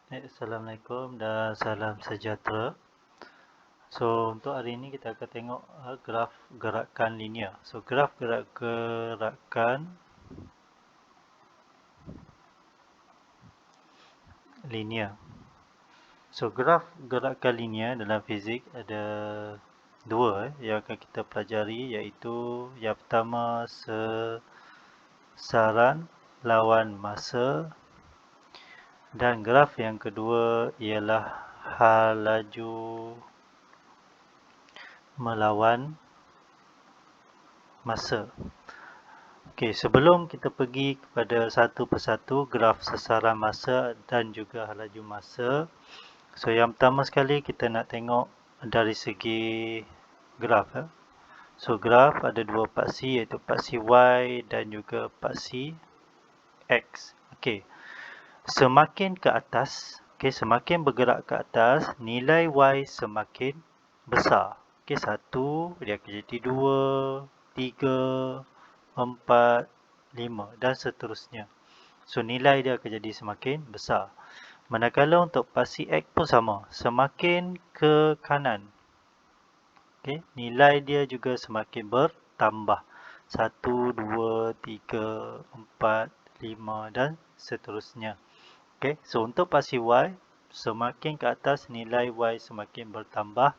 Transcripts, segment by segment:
Assalamualaikum dan salam sejahtera. So, untuk hari ini kita akan tengok graf gerakan linear. So, graf gerakan linear. So, graf gerakan linear dalam fizik ada dua yang akan kita pelajari, iaitu yang pertama sesaran lawan masa, dan graf yang kedua ialah hal laju melawan masa. Okey, sebelum kita pergi kepada satu persatu graf sesaran masa dan juga hal laju masa, so yang pertama sekali kita nak tengok dari segi graf. So graf ada dua paksi, iaitu paksi Y dan juga paksi X. Okey. Semakin ke atas, semakin bergerak ke atas, nilai Y semakin besar. Okey, 1 dia akan jadi 2, 3, 4, 5 dan seterusnya. So nilai dia akan jadi semakin besar. Manakala untuk paksi X pun sama. Semakin ke kanan, nilai dia juga semakin bertambah. 1, 2, 3, 4, 5 dan seterusnya. So untuk paksi Y, semakin ke atas nilai Y semakin bertambah.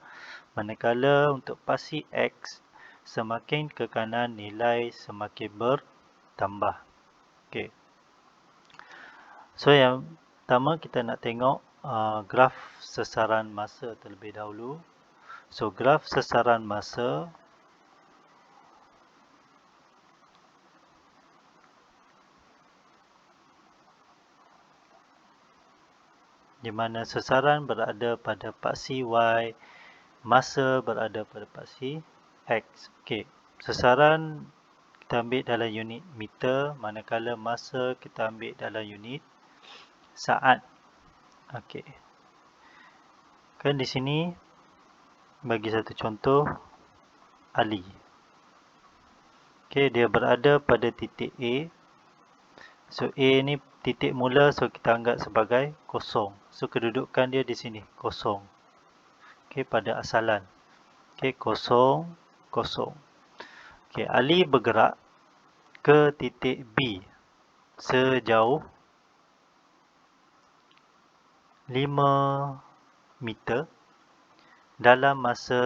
Manakala untuk paksi X, semakin ke kanan nilai semakin bertambah. So yang pertama kita nak tengok graf sesaran masa terlebih dahulu. So graf sesaran masa di mana sesaran berada pada paksi Y, masa berada pada paksi X. Sesaran kita ambil dalam unit meter, manakala masa kita ambil dalam unit saat. Kan di sini bagi satu contoh Ali. Dia berada pada titik A. So A ni titik mula, so kita anggap sebagai kosong. So kedudukan dia di sini kosong. Pada asalan. Kosong, kosong. Ali bergerak ke titik B sejauh 5 meter dalam masa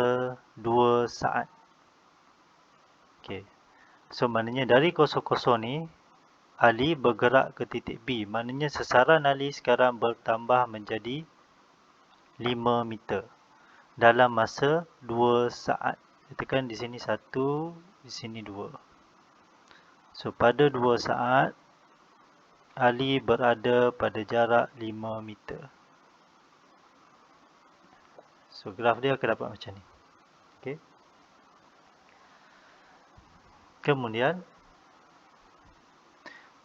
2 saat. So maknanya dari kosong-kosong ni Ali bergerak ke titik B. Maknanya sesaran Ali sekarang bertambah menjadi 5 meter dalam masa 2 saat. Katakan di sini 1, di sini 2. So pada 2 saat Ali berada pada jarak 5 meter. So graf dia akan dapat macam ni. Kemudian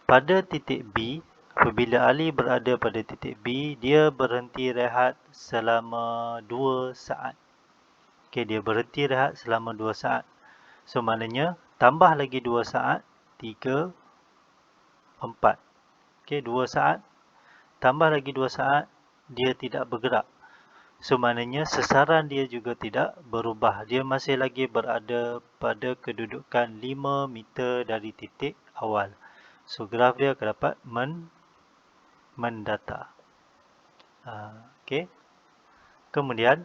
pada titik B, apabila Ali berada pada titik B, dia berhenti rehat selama 2 saat. Dia berhenti rehat selama 2 saat. So maknanya tambah lagi 2 saat, 3, 4. 2 saat, tambah lagi 2 saat, dia tidak bergerak. So maknanya sesaran dia juga tidak berubah. Dia masih lagi berada pada kedudukan 5 meter dari titik awal. So graf dia akan dapat mendata. Kemudian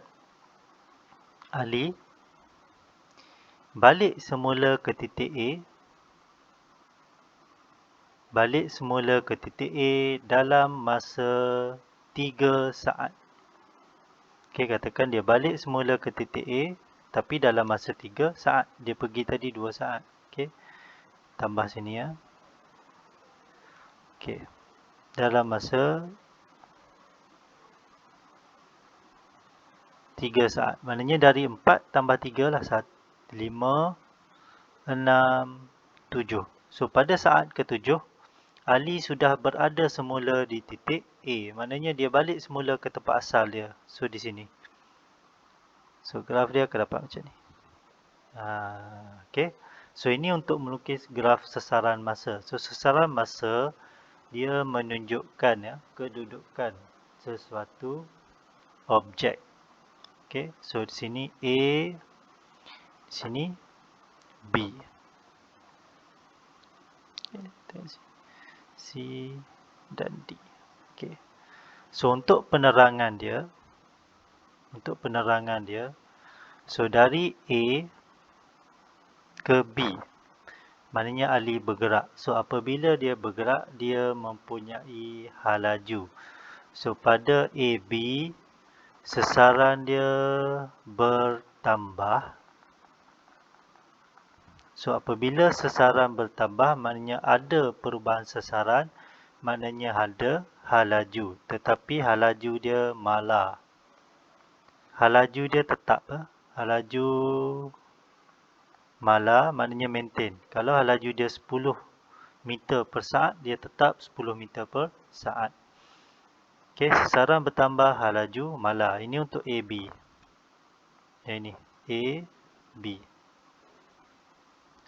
Ali balik semula ke titik A. Balik semula ke titik A dalam masa 3 saat. Katakan dia balik semula ke titik A, tapi dalam masa 3 saat. Dia pergi tadi 2 saat. Tambah sini ya. Dalam masa 3 saat. Maknanya dari 4 tambah 3 lah. 5, 6, 7. So pada saat ke-7, Ali sudah berada semula di titik A. Maknanya dia balik semula ke tempat asal dia. So di sini. So graf dia akan dapat macam ni. So ini untuk melukis graf sesaran masa. So sesaran masa dia menunjukkan kedudukan sesuatu objek. Okay, so di sini A, di sini B. Okay, C dan D. Okay. So untuk penerangan dia, so dari A ke B, maknanya Ali bergerak. So apabila dia bergerak, dia mempunyai hal laju. So pada AB, sesaran dia bertambah. So apabila sesaran bertambah, maknanya ada perubahan sesaran, maknanya ada hal laju. Tetapi hal laju dia malar. Hal laju dia tetap. Hal laju malar maknanya maintain. Kalau hal laju dia 10 meter per saat, dia tetap 10 meter per saat. Okey, sesaran bertambah, hal laju malar. Ini untuk AB. Yang ini AB.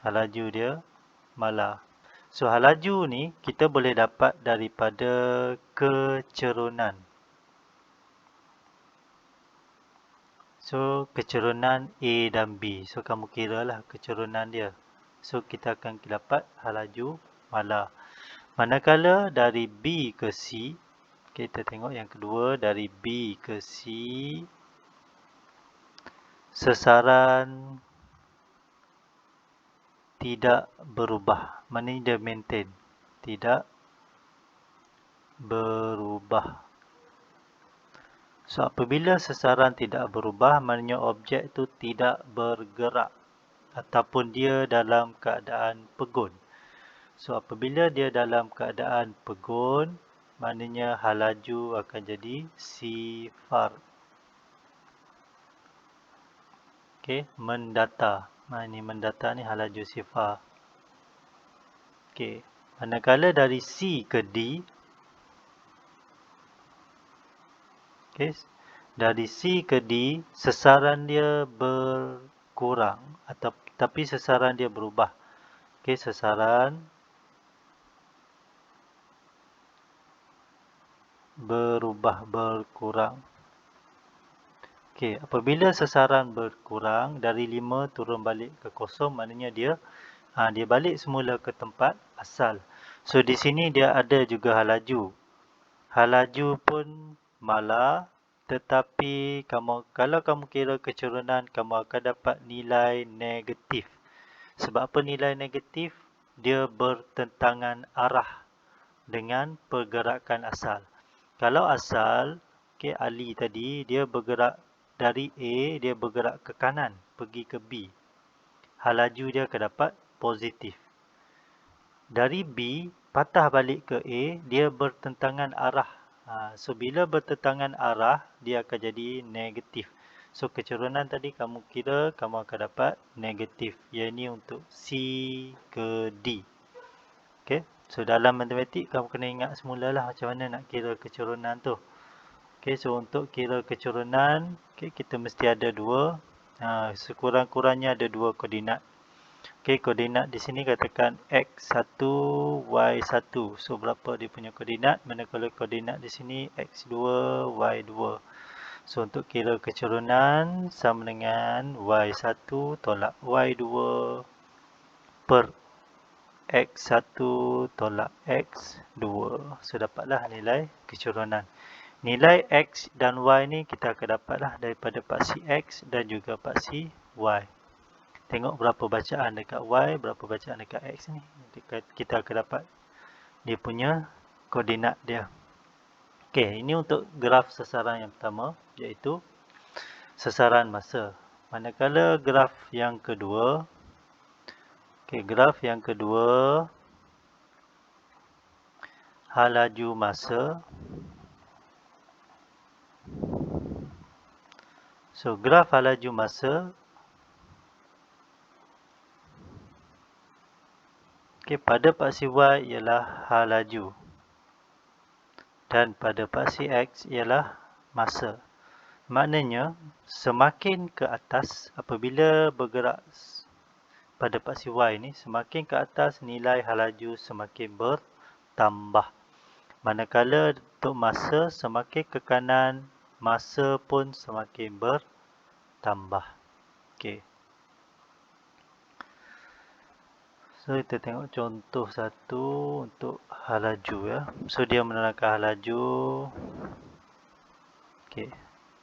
Hal laju dia malar. So hal laju ni kita boleh dapat daripada kecerunan. So kecerunan A dan B. So kamu kira lah kecerunan dia. So kita akan dapat hal laju malar. Manakala dari B ke C, kita tengok yang kedua, dari B ke C, sesaran tidak berubah. Maknanya dia maintain. Tidak berubah. So apabila sesaran tidak berubah, maknanya objek itu tidak bergerak ataupun dia dalam keadaan pegun. So apabila dia dalam keadaan pegun, maknanya hal laju akan jadi sifar. Okey, mendata. Ini mendata ni hal laju sifar. Okey, manakala dari C ke D, okey, dari C ke D, sesaran dia berkurang tapi sesaran dia berubah. Okey, sesaran berkurang. Okey, apabila sesaran berkurang dari 5 turun balik ke 0, maknanya dia balik semula ke tempat asal. So di sini dia ada juga hal laju. Hal laju pun malar, tetapi kalau kamu kira kecerunan, kamu akan dapat nilai negatif. Sebab apa nilai negatif? Dia bertentangan arah dengan pergerakan asal. Kalau asal, okay, Ali tadi, dia bergerak dari A, dia bergerak ke kanan, pergi ke B. Hal laju dia akan dapat positif. Dari B, patah balik ke A, dia bertentangan arah. So, bila bertentangan arah, dia akan jadi negatif. So, kecerunan tadi kamu kira, kamu akan dapat negatif. Yang ini untuk C ke D. Okay. So, dalam matematik, kamu kena ingat semulalah macam mana nak kira kecerunan tu. Okay, so untuk kira kecerunan, okay, kita mesti ada dua. Sekurang-kurangnya ada dua koordinat. Okay, koordinat di sini katakan X1, Y1. So, berapa dia punya koordinat? Manakala koordinat di sini X2, Y2. So, untuk kira kecerunan sama dengan Y1 tolak Y2 per X1 tolak X2. So, dapatlah nilai kecerunan. Nilai X dan Y ni kita akan dapatlah daripada paksi X dan juga paksi Y. Tengok berapa bacaan dekat Y, berapa bacaan dekat X ni. Kita akan dapat dia punya koordinat dia. Okey, ini untuk graf sesaran yang pertama, iaitu sesaran masa. Manakala graf yang kedua, graf yang kedua, hal laju masa. So, graf hal laju masa, pada paksi Y ialah hal laju. Dan pada paksi X ialah masa. Maknanya, semakin ke atas, apabila bergerak pada paksi Y ni, semakin ke atas nilai hal laju semakin bertambah. Manakala untuk masa, semakin ke kanan, masa pun semakin bertambah. Okey. So, kita tengok contoh satu untuk hal laju ya. So, dia menerangkan hal laju. Okey.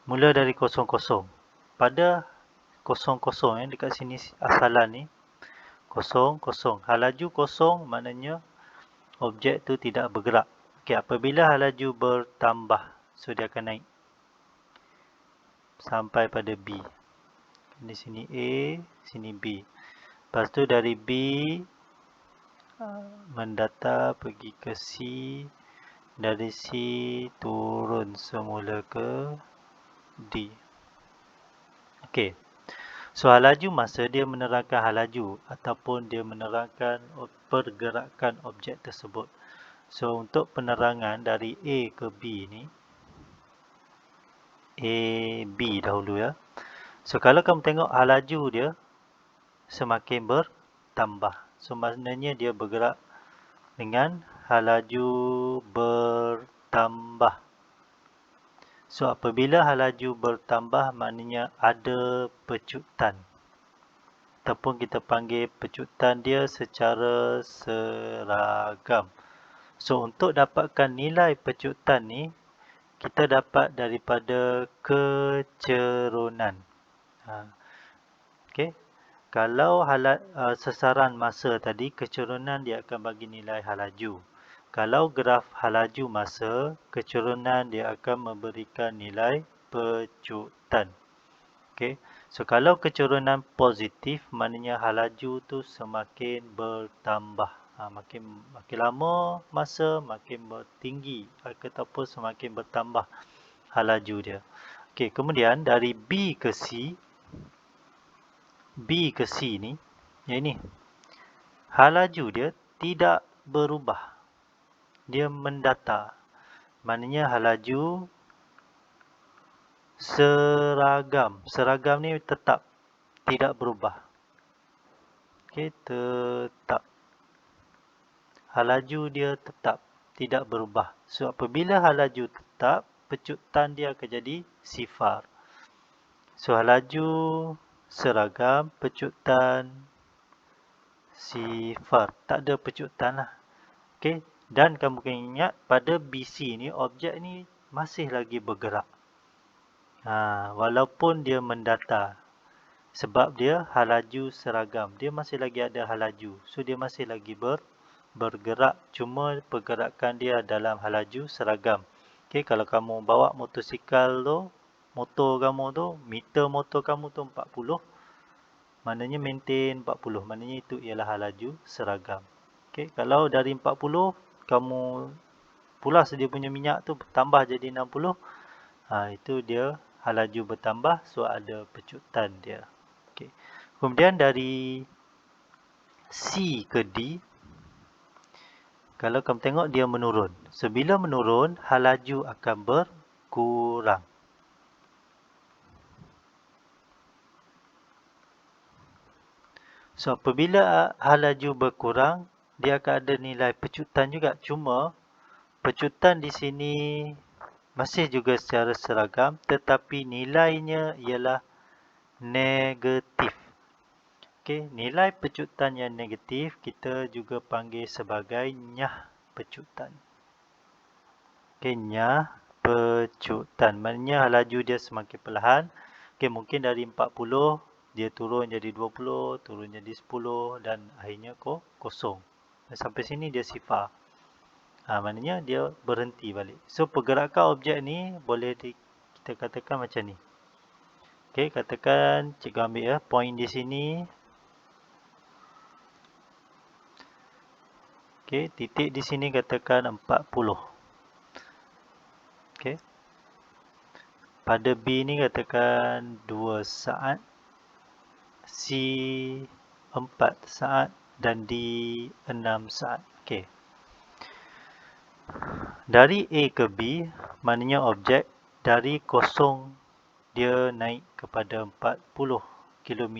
Mula dari 00. Pada 00 dekat sini asalan ni 00. Hal laju 0 maknanya objek tu tidak bergerak. Okey, apabila hal laju bertambah, so dia akan naik sampai pada B. Di sini A, sini B. Lepas tu dari B mendata pergi ke C, dari C turun semula ke D. Okey. So hal laju masa dia menerangkan hal laju ataupun dia menerangkan pergerakan objek tersebut. So untuk penerangan dari A ke B ni, A, B dahulu ya. So kalau kamu tengok hal laju dia semakin bertambah. So maknanya dia bergerak dengan hal laju bertambah. So apabila hal laju bertambah maknanya ada pecutan. Ataupun kita panggil pecutan dia secara seragam. So untuk dapatkan nilai pecutan ni, kita dapat daripada kecerunan. Okey. Kalau sasaran masa tadi, kecerunan dia akan bagi nilai hal laju. Kalau graf hal laju masa, kecerunan dia akan memberikan nilai pecutan. Okey. So kalau kecerunan positif, maknanya hal laju tu semakin bertambah. Makin lama masa, makin tinggi ataupun semakin bertambah hal laju dia. Okey, kemudian dari B ke C ni, yang ini, hal laju dia tidak berubah. Dia mendata. Maknanya hal laju seragam. Seragam ni tetap, tidak berubah. Okey, tetap. Hal laju dia tetap, tidak berubah. So apabila hal laju tetap, pecutan dia akan jadi sifar. So hal laju seragam, pecutan sifar. Tak ada pecutan lah. Okey. Dan kamu kena ingat pada BC ni, objek ni masih lagi bergerak. Walaupun dia mendata. Sebab dia hal laju seragam. Dia masih lagi ada hal laju. So dia masih lagi bergerak. Cuma pergerakan dia dalam hal laju seragam. Okey, kalau kamu bawa motosikal tu, motor kamu tu, meter motor kamu tu 40. Maknanya maintain 40. Maknanya itu ialah hal laju seragam. Okey, kalau dari 40, kamu pulas dia punya minyak tu tambah jadi 60. Itu dia hal laju bertambah. So ada pecutan dia. Okey. Kemudian dari C ke D, kalau kamu tengok dia menurun. So bila menurun, hal laju akan berkurang. So apabila hal laju berkurang, dia akan ada nilai pecutan juga. Cuma pecutan di sini masih juga secara seragam, tetapi nilainya ialah negatif. Okey, nilai pecutan yang negatif kita juga panggil sebagai nyah pecutan. Okey, nyah pecutan. Maknanya hal laju dia semakin perlahan. Okey, mungkin dari 40 dia turun jadi 20, turun jadi 10 dan akhirnya kosong. Sampai sini dia sifar. Maknanya dia berhenti balik. So pergerakan objek ni boleh kita katakan macam ni. Okey, katakan cikgu ambil ya point di sini. Okey, titik di sini katakan 40. Okey. Pada B ni katakan 2 saat. C 4 saat dan D 6 saat. Okey. Dari A ke B, maknanya objek dari kosong dia naik kepada 40 km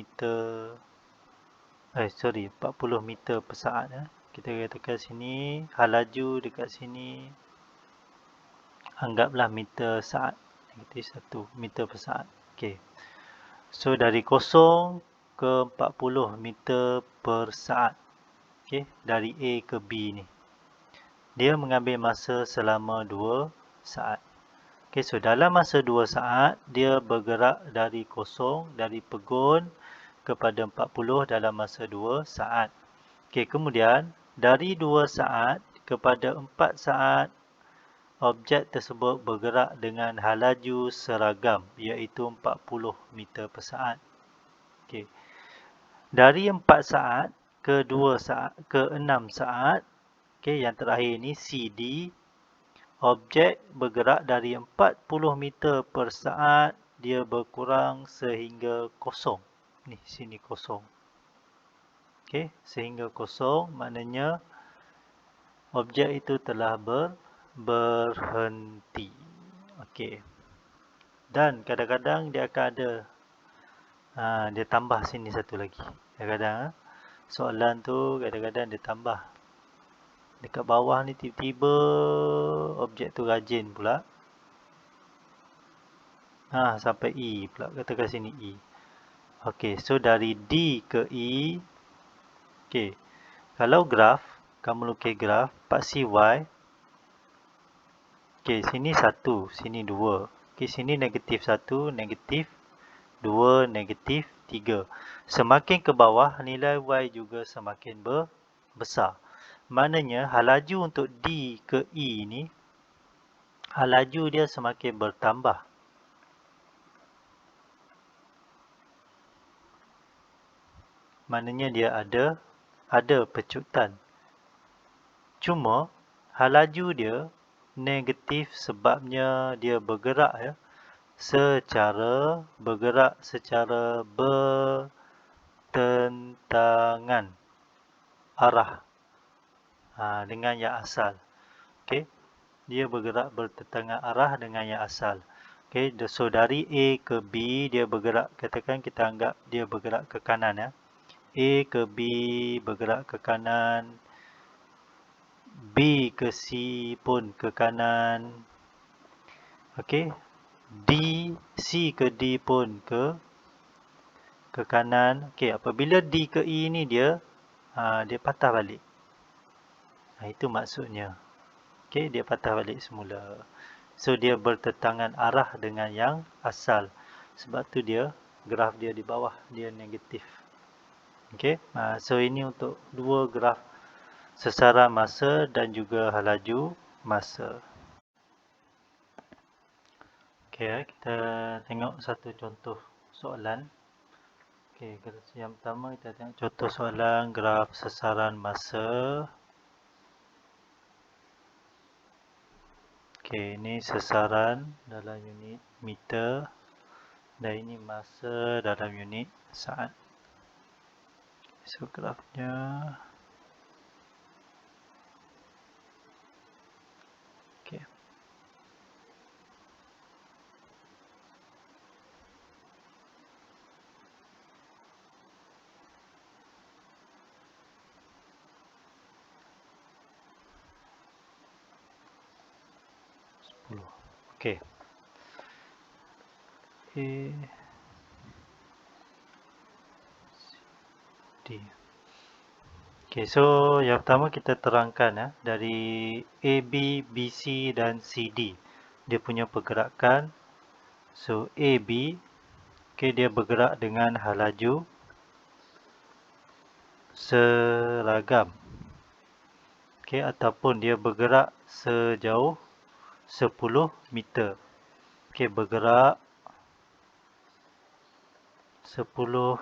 40 meter per saat. Kita katakan sini hal laju dekat sini anggaplah meter saat. Negatif 1 meter per saat. Okey. So dari 0 ke 40 meter per saat. Okey, dari A ke B ni. Dia mengambil masa selama 2 saat. Okey, so dalam masa 2 saat, dia bergerak dari 0, dari pegun kepada 40 dalam masa 2 saat. Okey, kemudian dari 2 saat kepada 4 saat, objek tersebut bergerak dengan halaju seragam, iaitu 40 meter per saat. Okey. Dari 4 saat ke 2 saat ke 6 saat, okey, yang terakhir ni CD, objek bergerak dari 40 meter per saat, dia berkurang sehingga kosong. Ni sini kosong. Okey, sehingga kosong maknanya objek itu telah berhenti. Okey. Dan kadang-kadang dia akan ada dia tambah sini satu lagi. Kadang-kadang soalan tu kadang-kadang dia tambah. Dekat bawah ni tiba-tiba objek tu rajin pula. Sampai E pula. Katakan sini E. Okey, so dari D ke E. Okey. Kalau graf, kamu lukis graf, paksi Y. Okey, sini 1, sini 2. Okey, sini negatif 1, negatif 2, negatif 3. Semakin ke bawah, nilai Y juga semakin besar. Maknanya, halaju untuk D ke E ni, halaju dia semakin bertambah. Maknanya dia ada pecutan. Cuma, halaju dia negatif sebabnya dia bergerak secara bertentangan arah dengan yang asal. Okey, dia bergerak bertentangan arah dengan yang asal. Okey, so dari A ke B dia bergerak, katakan kita anggap dia bergerak ke kanan A ke B bergerak ke kanan, B ke C pun ke kanan. Okey, C ke D pun ke kanan. Okey, apabila D ke E ni dia patah balik. Itu maksudnya. Okey, dia patah balik semula. So dia bertentangan arah dengan yang asal. Sebab tu dia graf dia di bawah dia negatif. Okey, so ini untuk dua graf sesaran masa dan juga halaju masa. Okey, kita tengok satu contoh soalan. Okey, yang pertama kita tengok contoh soalan graf sesaran masa. Okey, ini sesaran dalam unit meter dan ini masa dalam unit saat. So grafnya okey. Okey. A D. Okey, so yang pertama kita terangkan dari AB, BC dan CD. Dia punya pergerakan. So AB, okey, dia bergerak dengan halaju seragam. Okey, ataupun dia bergerak sejauh 10 meter. Okey, bergerak 10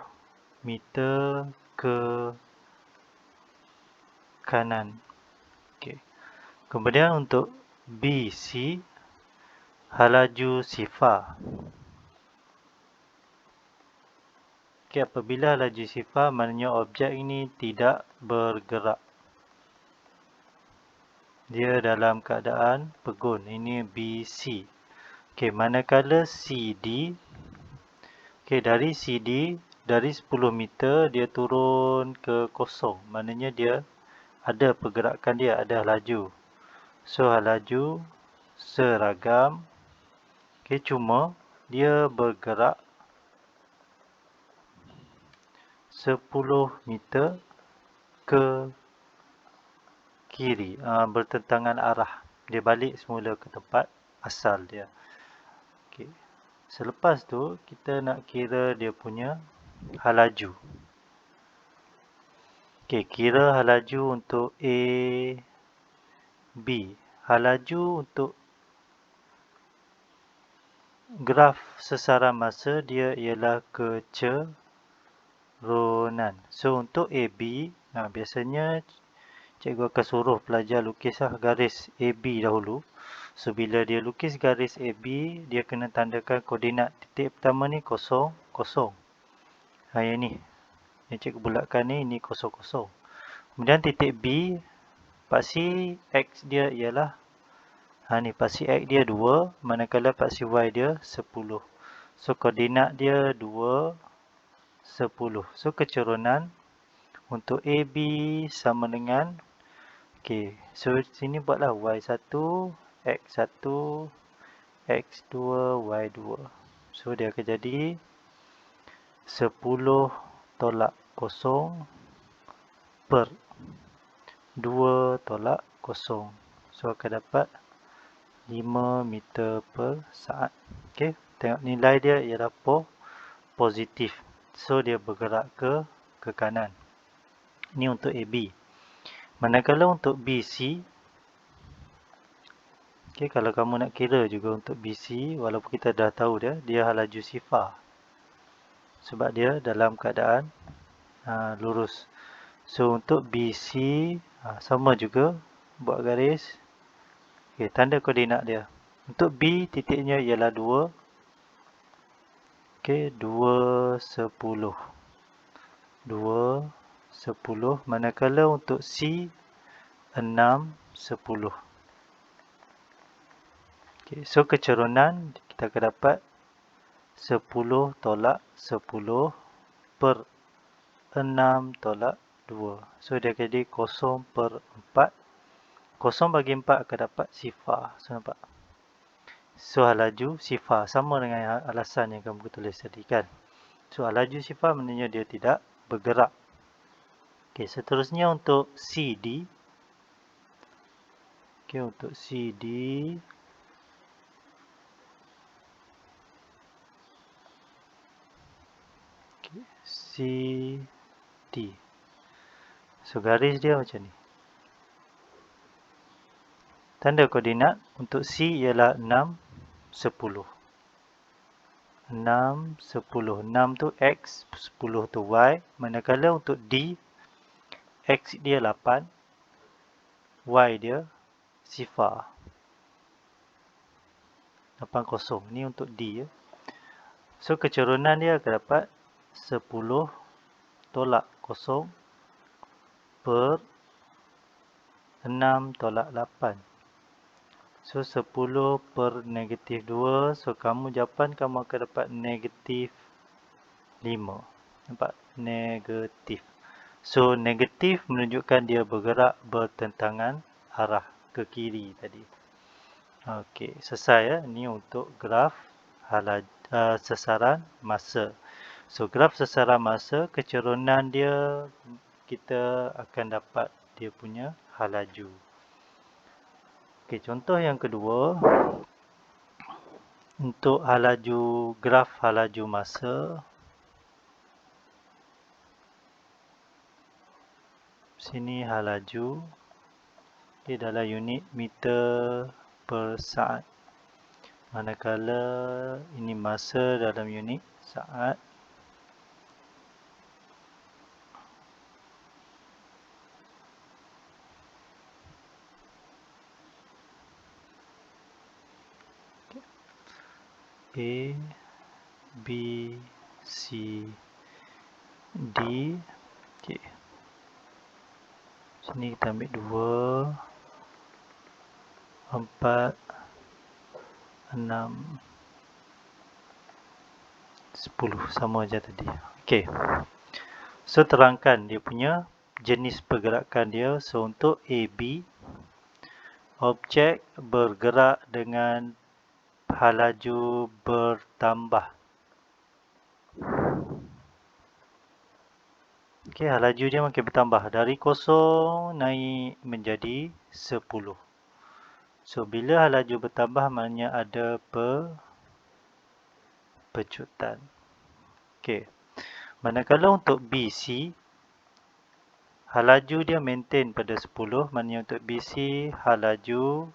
meter ke kanan. Okey. Kemudian untuk BC, halaju sifar. Okey, apabila halaju sifar, maknanya objek ini tidak bergerak. Dia dalam keadaan pegun. Ini BC. Okey, manakala CD. Okey, dari CD, dari 10 meter, dia turun ke kosong. Maknanya dia ada pergerakan dia, ada halaju. So, halaju seragam. Okay, cuma dia bergerak 10 meter ke kiri, bertentangan arah. Dia balik semula ke tempat asal dia. Okay. Selepas tu, kita nak kira dia punya halaju. Okay, kira halaju untuk A, B. Halaju untuk graf sesaran masa dia ialah kecerunan. So, untuk AB, biasanya cikgu akan suruh pelajar lukislah garis AB dahulu. So, bila dia lukis garis AB, dia kena tandakan koordinat. Titik pertama ni 0, 0. Yang ni. Yang cikgu bulatkan ni, ini 0, 0. Kemudian titik B, paksi X dia ialah, ni paksi X dia 2, manakala paksi Y dia 10. So, koordinat dia 2, 10. So, kecerunan untuk AB sama dengan, okay, so sini buatlah Y1, X1, X2, Y2. So, dia akan jadi 10 tolak 0 per 2 tolak 0. So, akan dapat 5 meter per saat. Okay. Tengok nilai dia ialah positif. So, dia bergerak ke kanan. Ini untuk AB. Manakala untuk BC, okay, kalau kamu nak kira juga untuk BC, walaupun kita dah tahu dia halaju sifar. Sebab dia dalam keadaan lurus. So, untuk BC, sama juga. Buat garis. Okay, tanda koordinat dia. Untuk B, titiknya ialah 2. Okay, 2, 10. 2, 10. Manakala untuk C, 6, 10. Okay, so, kecerunan kita akan dapat 10 tolak 10 per 6 tolak 2. So, dia akan jadi 0 per 4. 0 bagi 4 akan dapat sifar. So, nampak? So, halaju sifar. Sama dengan alasan yang kamu tulis tadi kan. So, halaju sifar maknanya dia tidak bergerak. Okay, seterusnya untuk CD. Okay, untuk CD. Okay, CD. So, garis dia macam ni. Tanda koordinat untuk C ialah 6, 10. 6, 10. 6 tu X, 10 tu Y. Manakala untuk D, X dia 8, Y dia sifar. 80. Ni untuk D. So, kecerunan dia akan dapat 10 tolak 0 per 6 tolak 8. So, 10 per negatif 2. So, jawapan kamu akan dapat negatif 5. Nampak? Negatif. So, negatif menunjukkan dia bergerak bertentangan arah ke kiri tadi. Okey, selesai ya. Ini untuk graf sesaran masa. So, graf sesaran masa, kecerunan dia kita akan dapat dia punya halaju. Okey, contoh yang kedua. Untuk halaju, graf halaju masa. Sini halaju. Okey, dalam unit meter per saat. Manakala ini masa dalam unit saat. A, B, C, D. Okay. Sini kita ambil 2, 4, 6, 10. Sama aja tadi. Okay. So, terangkan dia punya jenis pergerakan dia. So, untuk AB, Objek bergerak dengan hal laju bertambah. Okey, hal laju dia makin bertambah. Dari 0 naik menjadi 10. So, bila hal laju bertambah, maknanya ada pecutan. Okey. Manakala untuk BC, hal laju dia maintain pada 10. Maknanya untuk BC, hal laju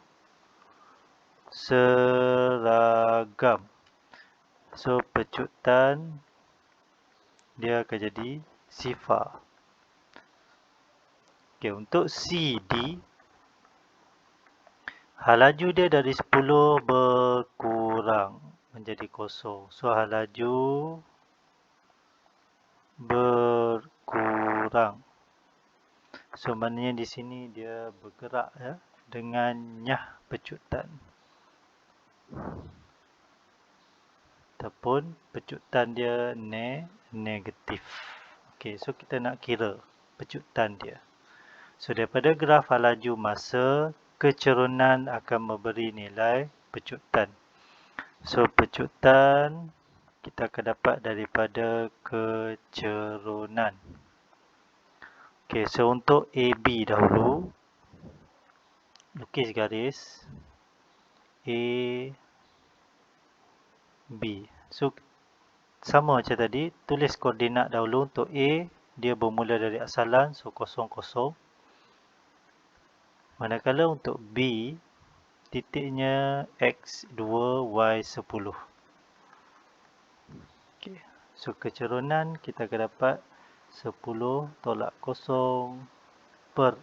seragam. So, pecutan dia akan jadi sifar. Okey, untuk CD, hal laju dia dari 10 berkurang menjadi 0. So, hal laju berkurang. So, maknanya di sini dia bergerak ya, dengan nyah pecutan. Ataupun pecutan dia negatif. Okey, so kita nak kira pecutan dia. So, daripada graf hal laju masa, kecerunan akan memberi nilai pecutan. So, pecutan kita akan dapat daripada kecerunan. Okey, so untuk AB dahulu, lukis garis A, B. So, sama macam tadi, tulis koordinat dahulu. Untuk A, dia bermula dari asalan, so 0, 0. Manakala untuk B, titiknya X2, Y10. Okay. So, kecerunan kita akan dapat 10 tolak 0 per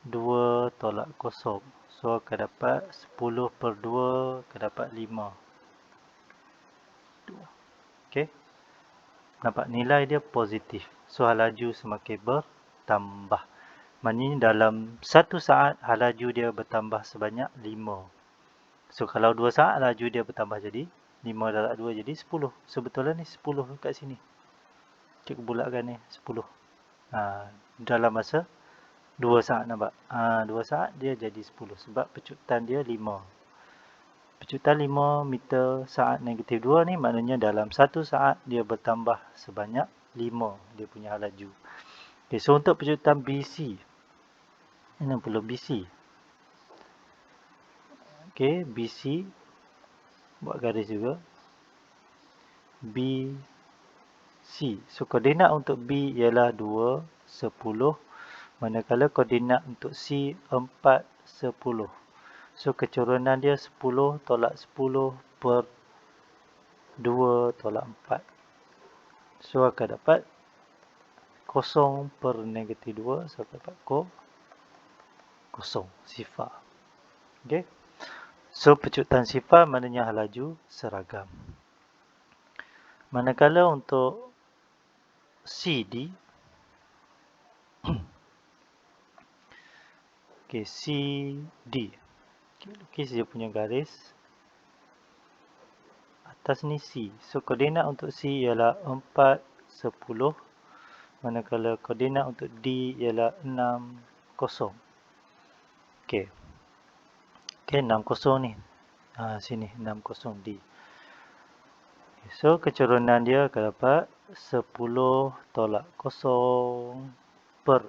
2 tolak 0. So, akan dapat 10 per 2 akan dapat 5. Okay. Nampak nilai dia positif. So, hal laju semakin bertambah. Maknanya dalam 1 saat, hal laju dia bertambah sebanyak 5. So, kalau 2 saat, hal laju dia bertambah jadi 5 darab 2 jadi 10. Sebetulnya ni 10 kat sini. Cikgu bulatkan ni 10. Dalam masa 2 saat nampak. 2 saat dia jadi 10 sebab pecutan dia 5. Pecutan 5 meter saat negatif 2 ni maknanya dalam 1 saat dia bertambah sebanyak 5 dia punya hal laju. Okay, so untuk pecutan BC. Ini perlu BC. Okay, BC. Buat garis juga. BC. So, koordinat untuk B ialah 2, 10. Manakala koordinat untuk C, 4, 10. So, kecerunan dia 10 tolak 10 per 2 tolak 4. So, akan dapat 0 per negatif 2. So, akan dapat 0. Sifar. Okay. So, pecutan sifar maknanya hal laju seragam. Manakala untuk CD, okay, CD. Lukis dia punya garis. Atas ni C. So, koordinat untuk C ialah 4, 10. Manakala koordinat untuk D ialah 6, 0. Okay. Okay, 6, 0 ni. Sini, 6, 0 D. Okay, so, kecerunan dia akan dapat 10 tolak 0 per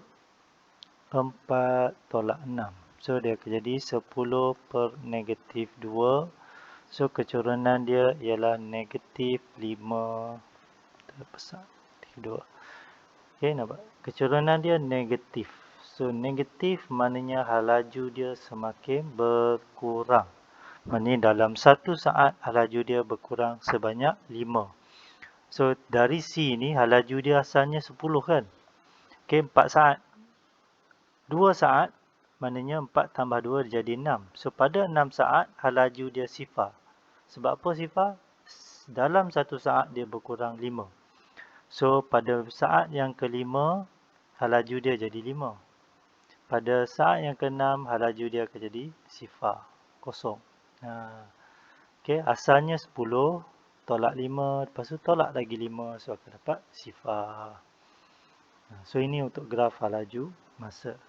4 tolak 6. So, dia akan jadi 10 per negatif 2. So, kecerunan dia ialah negatif 5 terbesar negatif 2. Okay, nampak? Kecerunan dia negatif. So, negatif maknanya hal laju dia semakin berkurang. Maknanya dalam 1 saat hal laju dia berkurang sebanyak 5. So, dari C ni hal laju dia asalnya 10 kan? Okay, 4 saat. 2 saat maknanya 4 tambah 2 jadi 6. So, pada 6 saat hal laju dia sifar. Sebab apa sifar? Dalam 1 saat dia berkurang 5. So, pada saat yang ke-5, hal laju dia jadi 5. Pada saat yang ke-6, hal laju dia akan jadi sifar. 0. Okay, asalnya 10, tolak 5, lepas tu tolak lagi 5. So, akan dapat sifar. So, ini untuk graf hal laju masa.